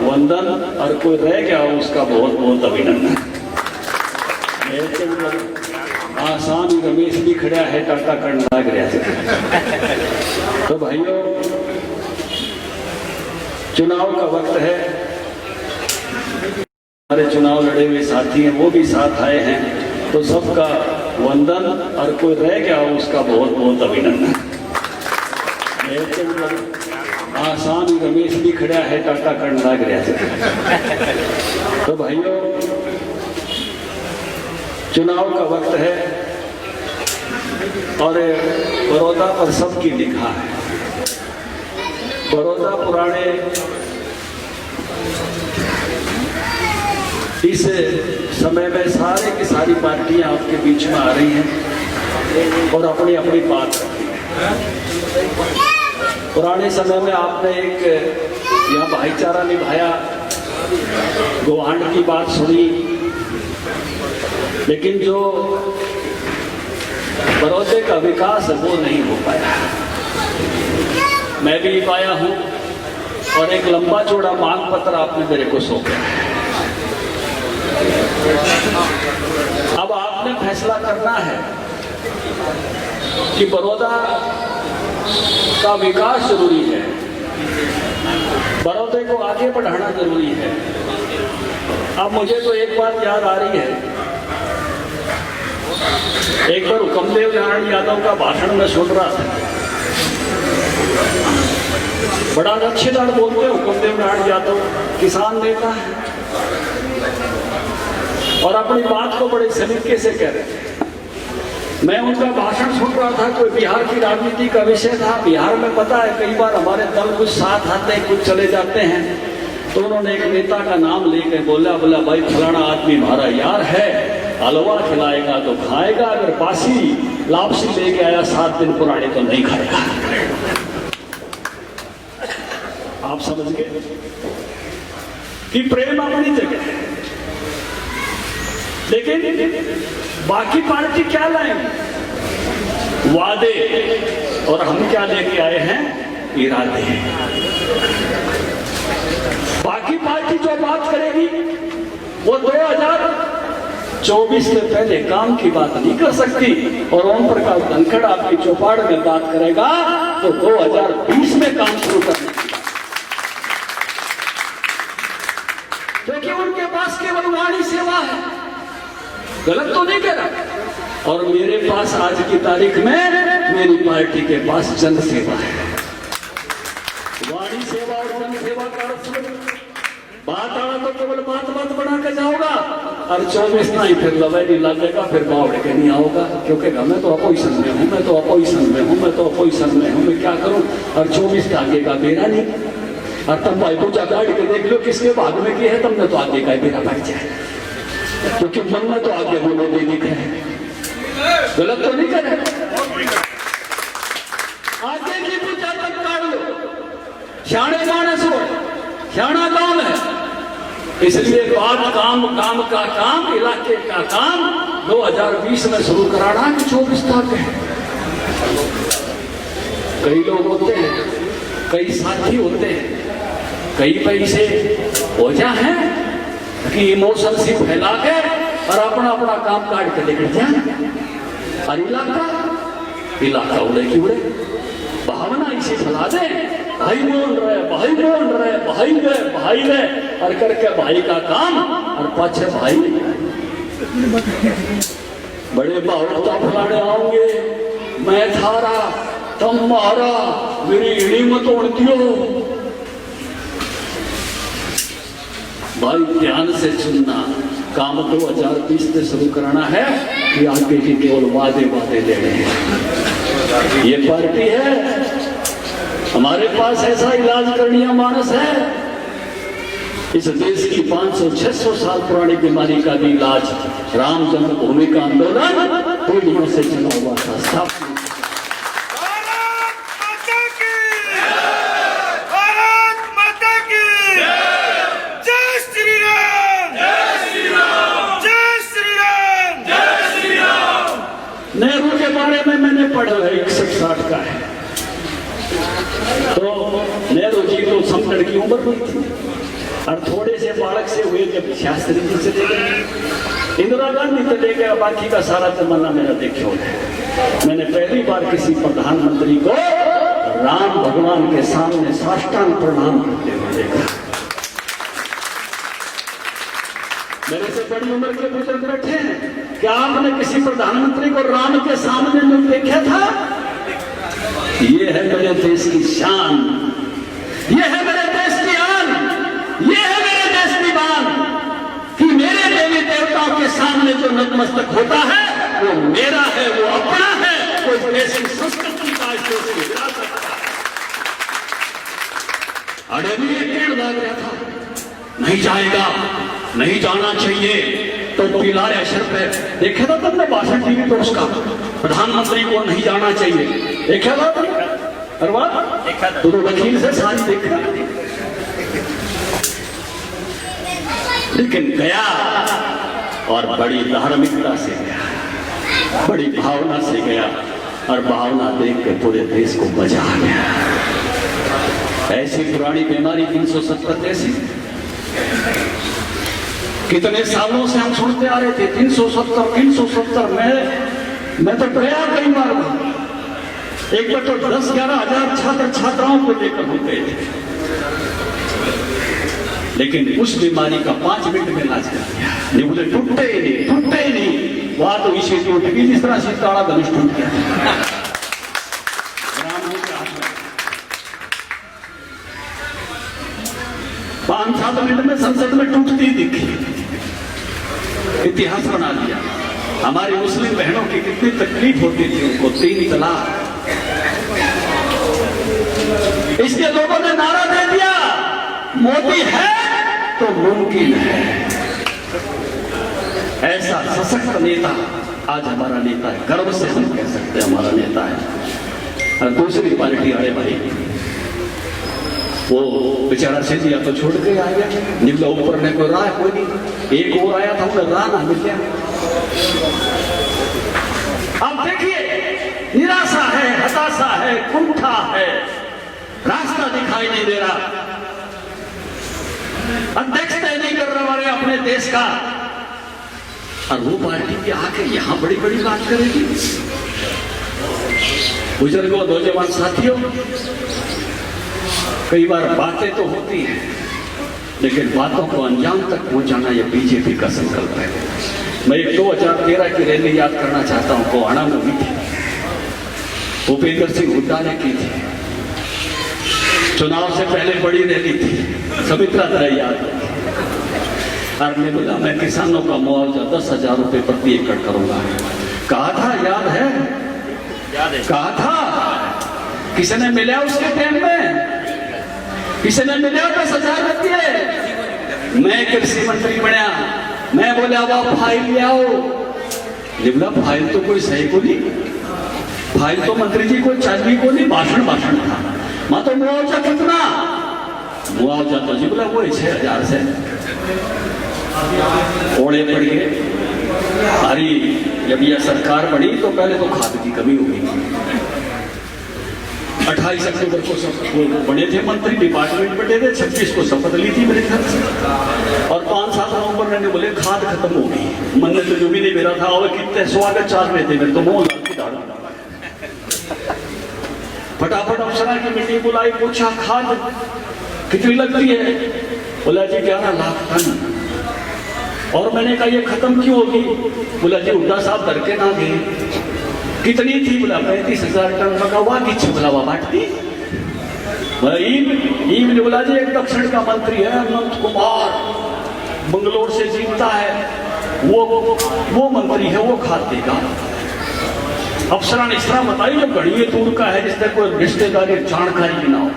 वंदन, और कोई रह गया हो उसका बहुत बहुत अभिनंदन। आसान रमेश भी खड़ा है, टाटा करने लग रहा है। तो भाइयों, चुनाव का वक्त है, हमारे चुनाव लड़े हुए साथी हैं वो भी साथ आए हैं, तो सबका वंदन, और कोई रह गया हो उसका बहुत बहुत अभिनंदन। आसान रमेश भी खड़ा है, टाटा करने लग रहा है। तो भाइयों, चुनाव का वक्त है और बड़ौदा पर सबकी लिखा है। बड़ौदा पुराने इस समय में सारे की सारी पार्टियां आपके बीच में आ रही हैं और अपनी अपनी बात रखती हैं। पुराने समय में आपने एक यहाँ भाईचारा निभाया, गोहांड की बात सुनी, लेकिन जो बड़ौदे का विकास है वो नहीं हो पाया। मैं भी पाया हूं और एक लंबा चौड़ा मांग पत्र आपने मेरे को सौंपा। अब आपने फैसला करना है कि बड़ौदा का विकास जरूरी है, बड़ौदे को आगे बढ़ाना जरूरी है। अब मुझे तो एक बात याद आ रही है, एक बार हुक्मदेव नारायण यादव का भाषण में सुन रहा था। बड़ा अच्छेदार बोलते हैं हुक्मदेव नारायण यादव, किसान नेता है और अपनी बात को बड़े सलीके से कह रहे थे। मैं उनका भाषण सुन रहा था, कोई बिहार की राजनीति का विषय था। बिहार में पता है कई बार हमारे दल कुछ साथ आते हैं, कुछ चले जाते हैं, तो उन्होंने एक नेता का नाम लेकर बोला भाई फलाना आदमी हमारा यार है, हलवा खिलाएगा तो खाएगा, अगर बासी लापसी लेके आया 7 दिन पुराने तो नहीं खाएगा। आप समझ गए कि प्रेम अपनी जगह है, लेकिन बाकी पार्टी क्या लाएंगे? वादे, और हम क्या लेके आए हैं? इरादे। बाकी पार्टी जो बात करेगी वो 2024 से पहले काम की बात नहीं कर सकती, और ओम प्रकाश धनखड़ आपकी चौपाड़ में बात करेगा तो 2020 में काम शुरू करने की, क्योंकि उनके पास केवल वाणी सेवा है। गलत तो नहीं कह रहा। और मेरे पास आज की तारीख में मेरी पार्टी के पास जन सेवा है। वाणी सेवा और जन सेवा का बात आना तो केवल बात बना के जाओगा, और 24 ना ही फिर लवे नहीं लगेगा, फिर बावड़ के नहीं आओगा, क्योंकि मैं तो अपोजिशन में हूँ, मैं तो अपोजिशन में हूँ, मैं तो अपोजिशन में हूँ, मैं क्या करूँ? और 24 के आगे का बेरा नहीं। और तब भाई पूजा गाड़ के देख लो किसके भाग में की है, तुमने तो आगे का बेरा बढ़ जाए, क्योंकि मन में तो आगे होने देने का है। गलत तो नहीं करे। आगे की पूजा तक काट लो, शाणे मानस हो, शाणा काम है। इसलिए बात काम का काम, इलाके का काम 2020 में शुरू कराना कि 24 तक है। कई लोग होते हैं, कई साथी होते हैं, कई पैसे हो जा है कि इमोशन से फैला के और अपना अपना काम काट के लेकर जाए, और इलाका उड़े की उड़े, भावना इसे फैला दे, भाई बोल रहे, भाई गए, और करके भाई का काम, और पाछे भाई बड़े बाहुता फलाने आओगे, मैं थारा तुम मारा, मेरी इड़ी मत तोड़ दियो। भाई ध्यान से सुनना, काम 2020 से शुरू कराना है कि आगे की केवल वादे लेने हैं। ये पार्टी है, हमारे पास ऐसा इलाज करनी मानस है। इस देश की 500-600 साल पुरानी बीमारी का भी इलाज राम जन्मभूमि का आंदोलन पीढ़ियों से चला हुआ था। नेहरू के बारे में मैंने पढ़ा है, 61-60 का है, तो नेहरू जी तो समझ की उम्र हुई थी, और थोड़े से बालक से हुए जब शास्त्री जी चले गए, इंदिरा गांधी चले गए, बाकी का सारा जमाना मेरा देखो है। मैंने पहली बार किसी प्रधानमंत्री को राम भगवान के सामने साष्टांग प्रणाम करते हुए देखा। मेरे से बड़ी उम्र के बुजुर्ग बैठे हैं, क्या आपने किसी प्रधानमंत्री को राम के सामने में देखा था? ये है मेरे देश की शान, ये है मेरे देश की आन, ये है मेरे देश की बात कि मेरे देवी देवताओं के सामने जो नतमस्तक होता है वो मेरा है, वो अपना है, वो इस देश की संस्कृति का, इस देश की विरासत का। अरे भी एक पेड़ लग रहा था, नहीं जाएगा, नहीं जाना चाहिए, तो पिलारे अशर पे देखा था तुमने भाषण टीवी पर उसका, प्रधानमंत्री को नहीं जाना चाहिए, देखा था तुमने? अरे वाह, देखा तो वकील से सारी देखा। लेकिन गया और बड़ी धार्मिकता से गया, बड़ी भावना से गया, और भावना देख के पूरे देश को मजा आ गया। ऐसी पुरानी बीमारी 370 जैसी कितने सालों से हम सुनते आ रहे थे, 370 मैं तो गया कई बार, एक बार तो 10-11 हजार छात्र छात्राओं को लेकर हम गए थे, लेकिन उस बीमारी का 5 मिनट में इलाज कर दिया। नहीं बोले टूटते ही नहीं, वहां तो इसी टूट गई जिस तरह सीताड़ा धनुष टूट गया। 5-7 मिनट में संसद में टूटती दिखी, इतिहास बना दिया। हमारी मुस्लिम बहनों की कितनी तकलीफ होती थी, उनको 3 तलाक, इसके लोगों ने नारा दे दिया, मोदी है तो मुमकिन है। ऐसा सशक्त नेता आज हमारा नेता है, गर्व से हम कह सकते हैं हमारा नेता है। और दूसरी पार्टी अरे भाई वो बेचारा सिंधिया तो छोड़ के आ गया, निकला ऊपर ने कोई राह कोई नहीं, एक और आया था उन्हें राह ना मिल गया। अब देखिए निराशा है, हताशा है, कुंठा है, रास्ता दिखाई नहीं दे रहा, अध्यक्ष तय नहीं कर रहे हमारे अपने देश का, और वो पार्टी के आके यहां बड़ी बड़ी बात करेगी। बुजुर्गों, नौजवान साथियों, कई बार बातें तो होती हैं, लेकिन बातों को अंजाम तक पहुंचाना यह बीजेपी का संकल्प है। मैं 2013 की रैली याद करना चाहता हूं, कोहाना में हुई थी, भूपेंद्र सिंह हुड्डा ने की थी, चुनाव से पहले बड़ी रैली थी, समित्रा तरह याद है। और मैं बोला मैं किसानों का मुआवजा 10,000 रुपए प्रति एकड़ करूंगा, कहा था, याद है? कहा था, किसी ने मिला उसके टाइम में? किसी ने मिला 10,000 रुपये? मैं कृषि मंत्री बनया, मैं बोला वो फाइल ले आओ, ये बोला फाइल तो कोई सही को नहीं, फाइल तो मंत्री जी को चाहिए को नहीं, भाषण था। मैं तो मुआवजा कितना? मुआवजा तो जी बोला वो 6,000 से ओढ़े पड़ गए। अरे जब यह सरकार बनी तो पहले तो खाद की कमी होगी। 28 अक्टूबर को सब बने थे मंत्री, डिपार्टमेंट बटे थे, 26 को शपथ ली थी मेरे ख्याल से, और 5-7 नवंबर मैंने बोले खाद खत्म हो गई। मन ने तो जो भी नहीं मेरा था, और कितने स्वागत चाल रहे थे, मेरे तो मोह फटाफट अफसरा की मीटिंग बुलाई, पूछा खाद कितनी लगती है? बोला जी 11 लाख टन। और मैंने कहा ये खत्म क्यों होगी? बोला जी हुड्डा साहब डर के ना गए। कितनी थी? बोला 35,000 टन। मगा वाह किच्छे बोला वाह बांटती। ईम ने बोला जी एक दक्षिण का मंत्री है अनंत कुमार, बंगलोर से जीतता है, वो मंत्री है, वो खाद देगा। अफसरा ने इस तरह बताई जो घड़िए दूर का है, जिससे कोई रिश्तेदारी जानकारी भी ना हो।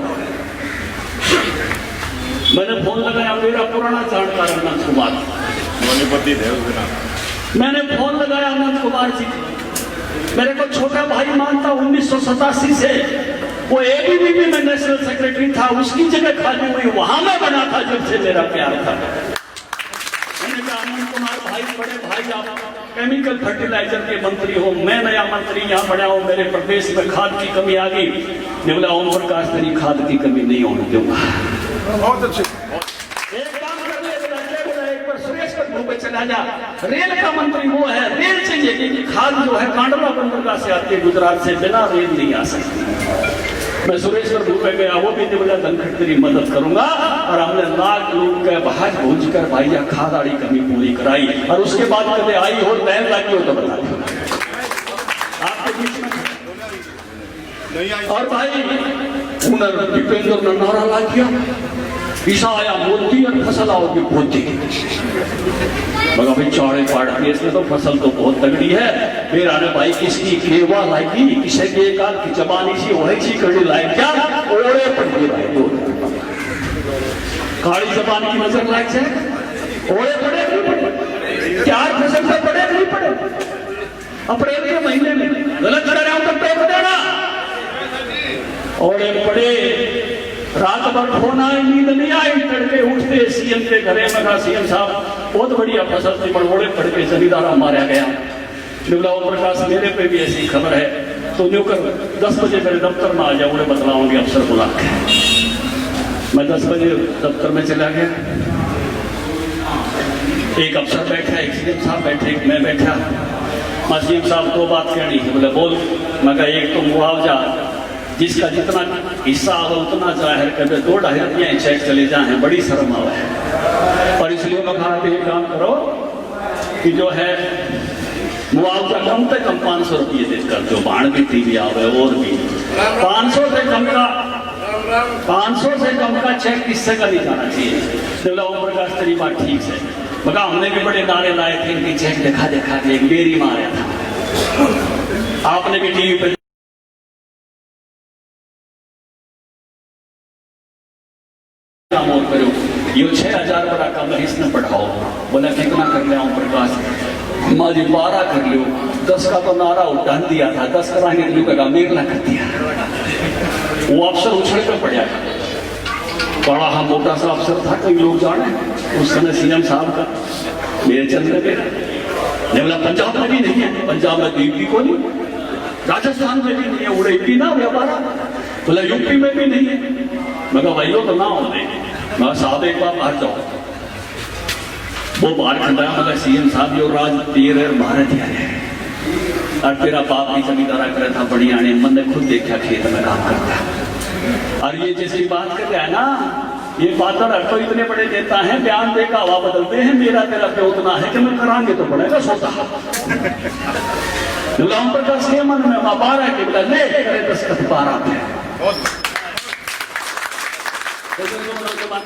मैंने फोन लगाया, मेरा पुराना जानकार अनंत कुमार, मैंने फोन लगाया अनंत कुमार जी, मेरे को छोटा भाई मानता, 1987 से वो एबीवीपी में नेशनल सेक्रेटरी था, उसकी जगह खाली हुई, वहां मैं बना था जब से मेरा प्यार था। मैंने कहा अनंत कुमार भाई, बड़े भाई, आप केमिकल फर्टिलाइजर के मंत्री हो, मैं नया मंत्री यहाँ बना हूं, मेरे प्रदेश में खाद की कमी आ गई। ने बोला ओम प्रकाश तेरी खाद की कमी नहीं होने दूंगा। बहुत अच्छे। राजा, रेल का मंत्री वो है, रेल चाहिए क्योंकि खाद जो है कांडला बंदरगाह से आती है गुजरात से, बिना रेल नहीं आ सकती। मैं सुरेश्वर भूपे गया, वो भी बोला धनखड़ तेरी मदद करूंगा, और हमने लाख लोग के भाज भूज कर भाइया खाद आड़ी कमी पूरी कराई। और उसके बाद कभी आई हो नैन लागी हो तो बता दो आपके बीच में। और भाई उन्होंने दीपेंद्र ने नारा ला दिया, ईसा आया मोदी और फसल आओगी पोती। मगर भाई चौड़े पार्टी इसमें तो फसल तो बहुत तगड़ी है। मेरा ने भाई किसकी केवा लागी, किसे के काल की जबानी सी वही सी कड़ी लायक क्या ओड़े पड़ गए दो काली जबान की नजर लायक है। ओड़े पड़े नहीं पड़े, 4 फसल से पड़े नहीं पड़े। अप्रैल के महीने में गलत कर रहा हूं तो टोक देना। ओड़े पड़े, रात भर फोन आए, नींद नहीं आई, तड़के उठते सीएम के घरे में कहा सीएम साहब बहुत बढ़िया फसल थी पर ओड़े पड़ के जमींदारा मारा गया। निवला ओम प्रकाश मेरे पे भी ऐसी खबर है, तो न्यू कर 10 बजे मेरे दफ्तर में आ जाओ, उन्हें बतलाऊंगी अफसर बुला के। मैं 10 बजे दफ्तर में चला गया, एक अफसर बैठा, एक सीएम साहब बैठे, एक मैं बैठा। मैं सीएम साहब 2 बात कहनी है। बोले बोल। मैं कहा एक तो मुआवजा जिसका जितना हिस्सा हो उतना जाहिर कर, 2-2.5 रुपये चेक चले जाए, बड़ी शर्म आवा है। और इसलिए मैं कहा कि काम करो कि जो है मुआवजा कम से कम 500 रुपये देकर, जो बाण की टीवी आवे और भी 500 से कम का चेक किससे का नहीं जाना चाहिए। बोला ओम प्रकाश तेरी बात ठीक है। मगर हमने भी बड़े नारे लाए थे कि चेक दिखा के एक बेरी मारा था। आपने भी टीवी पर करो, ये 6000 बड़ा कम है, इसने बढ़ाओ। बोला कितना कर लिया ओम प्रकाश? माजी 12 कर लो। 10 का तो नारा उठान दिया था, 10 कराने के लिए मेरला कर दिया। वो अफसर उछल कर पड़ा, बड़ा हम मोटा सा अफसर था, कई लोग जाने उस समय सीएम साहब का मेरे चंद्र के। बोला पंजाब में भी नहीं है, पंजाब में यूपी को नहीं, राजस्थान में भी नहीं है, उड़ेपी ना व्यापार। बोला यूपी में भी नहीं है। मगर भाइयों तो ना होने, मैं साहब एक बार बाहर जाओ, वो बाहर खंडाया। मगर सीएम साहब जो राज तेरे भारत है, और तेरा बाप भी जमींदारा करे था बढ़िया ने, मन ने खुद देखा खेत में काम करता। और ये जैसी बात कर रहा है ना, ये बादल तो इतने बड़े देता है, बयान देकर हवा बदलते हैं। मेरा तेरा पे उतना है कि मैं करांगे तो पड़ेगा सोता। गुलाम प्रकाश के मन में 12 के बोला ले करे 10 12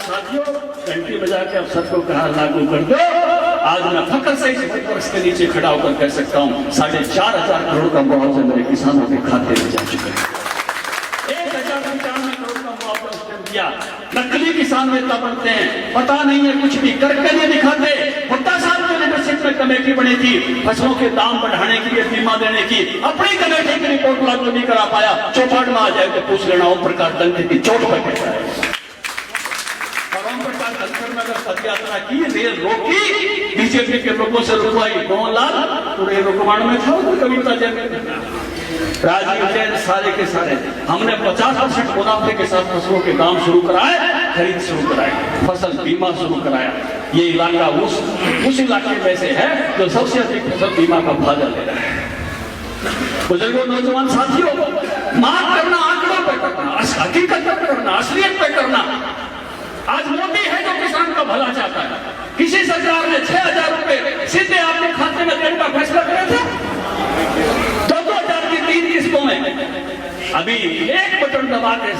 साथियों, घंटी बजा के अफसर को कहा लागू कर दो। आज मैं फख्र से इस वर्ष के नीचे खड़ा होकर कह सकता हूँ 4,500 करोड़ का मुआवजा मेरे किसानों के खाते में जा चुका है। 1,095 करोड़ का मुआवजा दिया। नकली किसान नेता बनते हैं, पता नहीं है कुछ भी करके नहीं दिखाते। भुट्टा साहब की लीडरशिप में कमेटी बनी थी फसलों के दाम बढ़ाने के लिए, बीमा देने की, अपनी कमेटी की रिपोर्ट लागू नहीं करा पाया। चौपाट में आ जाए तो पूछ लेना ओम प्रकाश दंड की चोट पर कैसा है। पद यात्रा की, रेल रोकी, बीजेपी के लोगों से रुकवाई 9 लाख, पूरे रुकवाण में था कविता जैन, राजीव जैन, सारे के सारे। हमने 50% मुनाफे के साथ फसलों के दाम शुरू कराए, खरीद शुरू कराए, फसल बीमा शुरू कराया। ये इलाका उस इलाके में से है जो सबसे अधिक फसल बीमा का फायदा ले रहा है। बुजुर्गों, नौजवान साथियों, माफ करना, आंकड़ों पर करना, हकीकत पर करना, असलियत पर करना। आज मोदी है जो किसान का भला चाहता है। किसी सरकार ने 6,000 रुपए सीधे आपके खाते में देने का फैसला किया था। 2,000 की 3 किस्तों में अभी एक बटन दबा के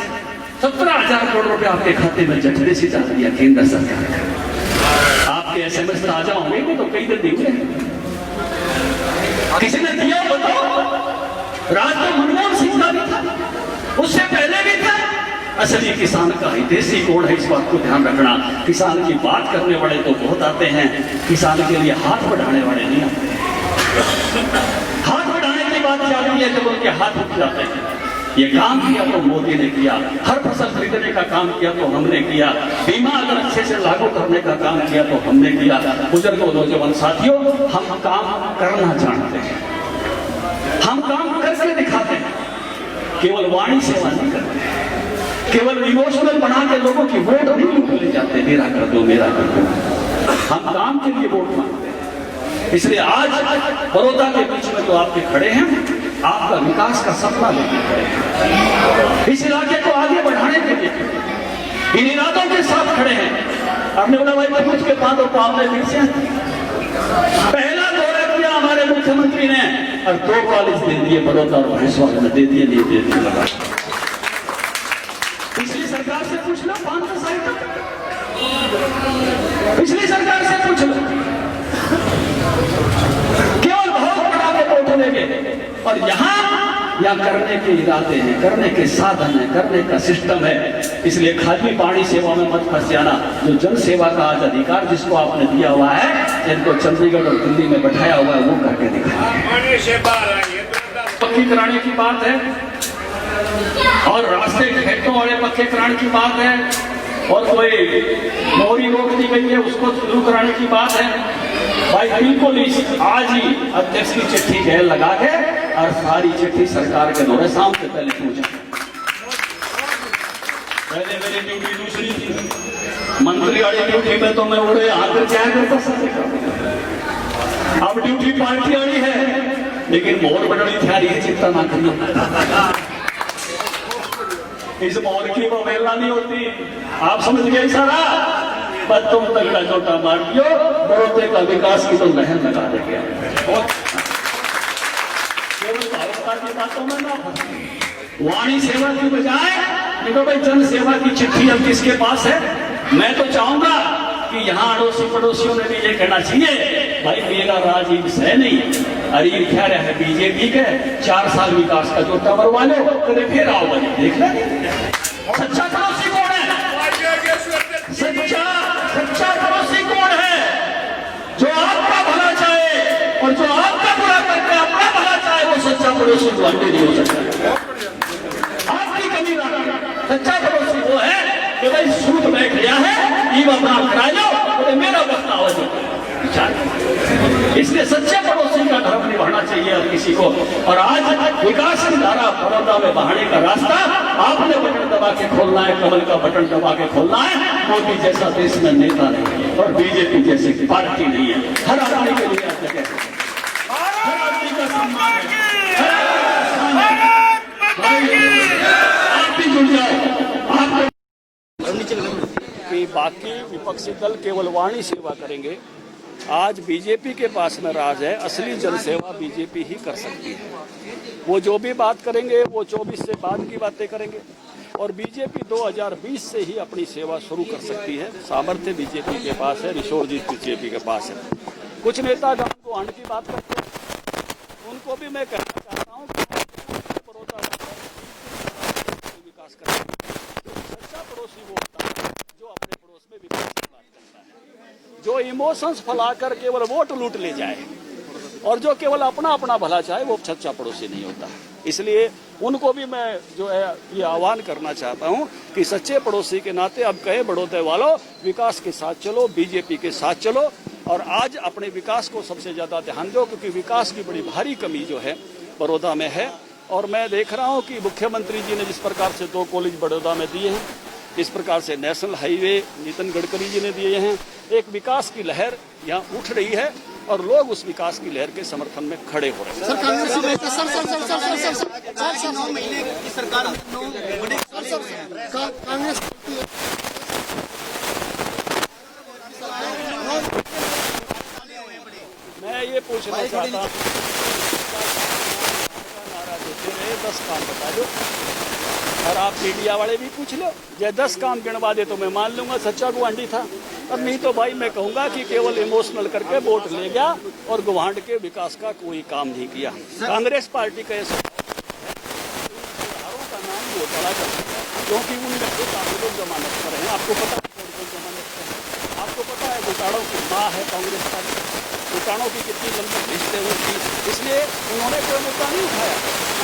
17,000 करोड़ रुपए आपके खाते में झटके से डाल दिया केंद्र सरकार का। आपके SMS ताजा होंगे तो कई दिन दिखे, किसी ने दिया बताओ। राज तो मनमोहन सिंह का भी था, उससे पहले भी था। असली किसान का हितैषी कौन है, इस बात को ध्यान रखना। किसान की बात करने वाले तो बहुत आते हैं, किसान के लिए हाथ बढ़ाने वाले नहीं आते। हाथ बढ़ाने की बात जाती है जब उनके हाथ उठ जाते हैं। ये काम किया तो मोदी ने किया, हर फसल खरीदने का काम किया तो हमने किया, बीमा अगर अच्छे से लागू करने का काम किया तो हमने किया। बुजुर्गों, नौजवान साथियों, हम काम करना जानते हैं, हम काम करके दिखाते हैं, केवल वाणी सेवा नहीं करते, केवल इमोशनल बना के लोगों की वोट नहीं ले जाते, मेरा कर दो, मेरा कर दो। हम काम के लिए वोट मांगते हैं। इसलिए आज बड़ौदा के बीच में जो आपके खड़े हैं, आपका विकास का सपना लेके खड़े हैं, इस इलाके को आगे बढ़ाने के लिए इन इरादों के साथ खड़े हैं। आपने बोला भाई कुछ के बातों को आपने पीछे पहला दौरा किया हमारे मुख्यमंत्री ने और 2 कॉलेज दे दिए, बड़ौदा और भैंसवाड़ा में दे दिए, नहीं दे दिए लगा। पिछली सरकार से पूछ लो 500 साल तक, पिछली सरकार से पूछ लो, केवल बहुत बड़ा के वोट लेंगे। और यहाँ करने के इरादे हैं, करने के साधन है, करने का सिस्टम है। इसलिए खाली पानी सेवा में मत फंस जाना। जो जन सेवा का आज अधिकार जिसको आपने दिया हुआ है, जिनको चंडीगढ़ और दिल्ली में बैठाया हुआ है, वो करके दिखाएंगे। पक्की कराने की बात है और रास्ते खेतों वाले पक्के कराने की बात है, और कोई मोहरी रोक दी गई है उसको शुरू कराने की बात है। भाई बिल्कुल आज ही अध्यक्ष की चिट्ठी गैर लगा के और सारी चिट्ठी सरकार के दौरे शाम से पहले पहुंचा। पहले मेरी ड्यूटी दूसरी थी, मंत्री वाली ड्यूटी में तो मैं उड़े आकर क्या करता अब ड्यूटी पार्टी वाली है, लेकिन मोहर बड़ी थारी है, चिंता ना करना। इस मोहर की वो मेला नहीं होती, आप समझ गए सारा। बस तुम तगड़ा छोटा मार दियो, बड़ौदे का विकास की तो लहर लगा देंगे। केवल भाजपा की बातों में ना वाणी सेवा की बजाय देखो भाई जन सेवा की चिट्ठी अब किसके पास है। मैं तो चाहूंगा कि यहाँ अड़ोसी पड़ोसियों ने भी ये कहना चाहिए भाई मेरा राजीव है नहीं, अरीब क्या है बीजेपी के 4 साल विकास का जो टवर वाले कभी फिर आओ भाई देख ले। सच्चा पड़ोसी कौन है? सच्चा पड़ोसी कौन है? जो आपका भला चाहे और जो आपका बुरा करके अपना भला चाहे, वो सच्चा पड़ोसी गुआंढी नहीं हो सकता। आपकी कमी ना, सच्चा पड़ोसी वो है कि भाई सूद बैठ गया है, ये अपना करा लो, तो मेरा बदला हो जाए। इसलिए सच्चे पड़ोसी का धर्म निभाना चाहिए हर किसी को। और आज विकास की धारा बड़ौदा में बहाने का रास्ता आपने बटन दबा के खोलना है, कमल का बटन दबा के खोलना है। मोदी जैसा देश में नेता नहीं है और बीजेपी जैसी पार्टी नहीं है। हर आदमी के लिए जगह है, हर आदमी का सम्मान है, आप भी जुड़ जाओ। आप बाकी विपक्षी दल केवल वाणी सेवा करेंगे। आज बीजेपी के पास में राज है, असली जनसेवा बीजेपी ही कर सकती है। वो जो भी बात करेंगे वो 24 से बाद की बातें करेंगे और बीजेपी 2020 से ही अपनी सेवा शुरू कर सकती है। सामर्थ्य बीजेपी के पास है, रिशोरजीत बीजेपी के पास है। कुछ नेता गांव को आने की बात करते हैं, उनको भी मैं कहना चाहता हूँ कि बड़ौदा विकास करें। सच्चा पड़ोसी वो होता है जो अपने पड़ोस में विकास की बात करता है, जो इमोशंस फैलाकर केवल वोट लूट ले जाए और जो केवल अपना अपना भला चाहे, वो सच्चा पड़ोसी नहीं होता। इसलिए उनको भी मैं जो है ये आह्वान करना चाहता हूं कि सच्चे पड़ोसी के नाते अब कहे बड़ौदे वालों विकास के साथ चलो, बीजेपी के साथ चलो और आज अपने विकास को सबसे ज्यादा ध्यान दो, क्योंकि विकास की बड़ी भारी कमी जो है बड़ौदा में है। और मैं देख रहा हूं कि मुख्यमंत्री जी ने जिस प्रकार से 2 कॉलेज बड़ौदा में दिए हैं, इस प्रकार से नेशनल हाईवे नितिन गडकरी जी ने दिए हैं। एक विकास की लहर यहाँ उठ रही है और लोग उस विकास की लहर के समर्थन में खड़े हो रहे हैं। सर कांग्रेस सर 9 महीने की सरकार कांग्रेस मैं ये पूछना चाहता हूँ, नारा देते रहे 10 काम बता दो और आप मीडिया वाले भी पूछ लो, जब 10 काम गिनवा दे तो मैं मान लूंगा सच्चा गुआंढी था। अब नहीं तो भाई मैं कहूंगा कि केवल इमोशनल करके वोट ले गया और गुआंढ के विकास का कोई काम नहीं किया। कांग्रेस पार्टी का ऐसा का नाम घोटाला कर सकता है, क्योंकि उन लोग जमानत पर हैं। आपको पता है कौन जमानत पर है? आपको पता है घोटालों की माँ है कांग्रेस पार्टी, घोटालों की कितनी लंबी लिस्टें हुई थी। इसलिए उन्होंने कोई मुद्दा नहीं उठाया,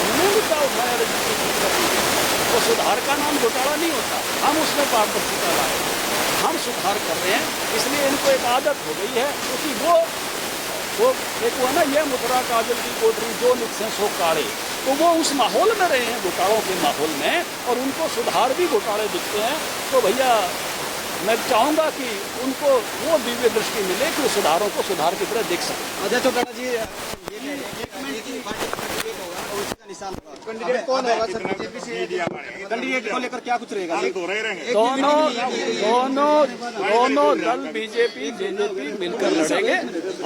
उन्होंने मुद्दा उठाया तो सुधार का नाम घोटाला नहीं होता। हम उसमें पारदर्शिता लाए, हम सुधार कर रहे हैं। इसलिए इनको एक आदत हो गई है, क्योंकि वो एक वो ना ये मुद्रा काजल की कोठरी जो निकसे सो काढ़े, तो वो उस माहौल में रहे हैं, घोटालों के माहौल में, और उनको सुधार भी घोटाले दिखते हैं। तो भैया मैं चाहूंगा कि उनको वो दिव्य दृष्टि मिले कि सुधारों को सुधार की तरह देख सकें। अजय चौटाला जी ये कह रहे हैं कि एक ही पार्टी का कैंडिडेट होगा और उसी का निशान होगा। कैंडिडेट कौन होगा सर? बीजेपी से कैंडिडेट को लेकर क्या कुछ रहेगा? दोनों दल बीजेपी जेजेपी मिलकर लड़ेंगे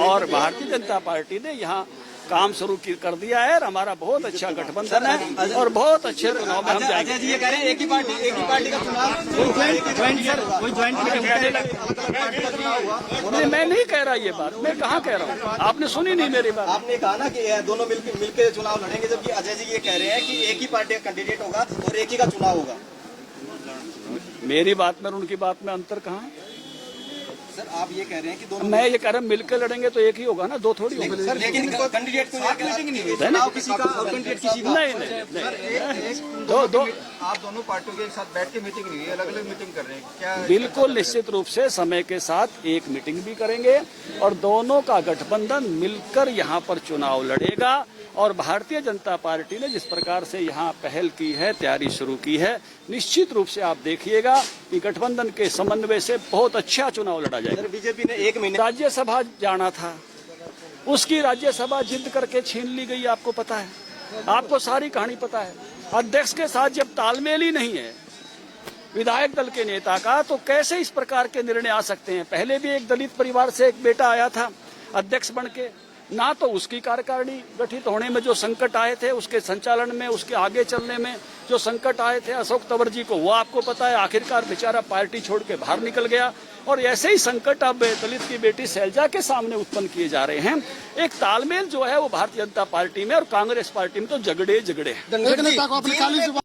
और भारतीय जनता पार्टी ने यहाँ काम शुरू कर दिया है और हमारा बहुत अच्छा गठबंधन है और बहुत अच्छे चुनाव में हम जाएंगे। अजय जी ये कह रहे हैं एक ही पार्टी का चुनाव। मैं नहीं कह रहा ये बात, मैं कहाँ कह रहा हूँ, आपने सुनी नहीं मेरी बात। आपने कहा ना कि दोनों मिलकर चुनाव लड़ेंगे, जबकि अजय जी ये कह रहे हैं कि एक ही पार्टी का कैंडिडेट होगा और एक ही का चुनाव होगा। मेरी बात में और उनकी बात में अंतर कहाँ है? सर आप ये कह रहे हैं कि दोनों, मैं ये कह रहा हूँ मिलकर लड़ेंगे तो एक ही होगा ना, दो थोड़ी होगा। सर लेकिन कैंडिडेट को मीटिंग नहीं हुई, चुनाव किसी का और कैंडिडेट किसी का नहीं। दो आप दोनों पार्टियों के एक साथ बैठ के मीटिंग नहीं हुई, अलग अलग मीटिंग कर रहे हैं क्या? बिल्कुल निश्चित रूप से समय के साथ एक मीटिंग भी करेंगे और दोनों का गठबंधन मिलकर यहाँ पर चुनाव लड़ेगा। और भारतीय जनता पार्टी ने जिस प्रकार से यहाँ पहल की है, तैयारी शुरू की है, निश्चित रूप से आप देखिएगा कि गठबंधन के समन्वय से बहुत अच्छा चुनाव लड़ा जाएगा। बीजेपी ने 1 महीने राज्यसभा जाना था, उसकी राज्यसभा जिद करके छीन ली गई, आपको पता है, आपको सारी कहानी पता है। अध्यक्ष के साथ जब तालमेल ही नहीं है विधायक दल के नेता का, तो कैसे इस प्रकार के निर्णय आ सकते हैं? पहले भी एक दलित परिवार से एक बेटा आया था अध्यक्ष बन के, ना तो उसकी कार्यकारिणी गठित होने में जो संकट आए थे, उसके संचालन में, उसके आगे चलने में जो संकट आए थे अशोक तंवर जी को, वो आपको पता है, आखिरकार बेचारा पार्टी छोड़ के बाहर निकल गया। और ऐसे ही संकट अब दलित की बेटी शैलजा के सामने उत्पन्न किए जा रहे हैं। एक तालमेल जो है वो भारतीय जनता पार्टी में और कांग्रेस पार्टी में तो झगड़े हैं।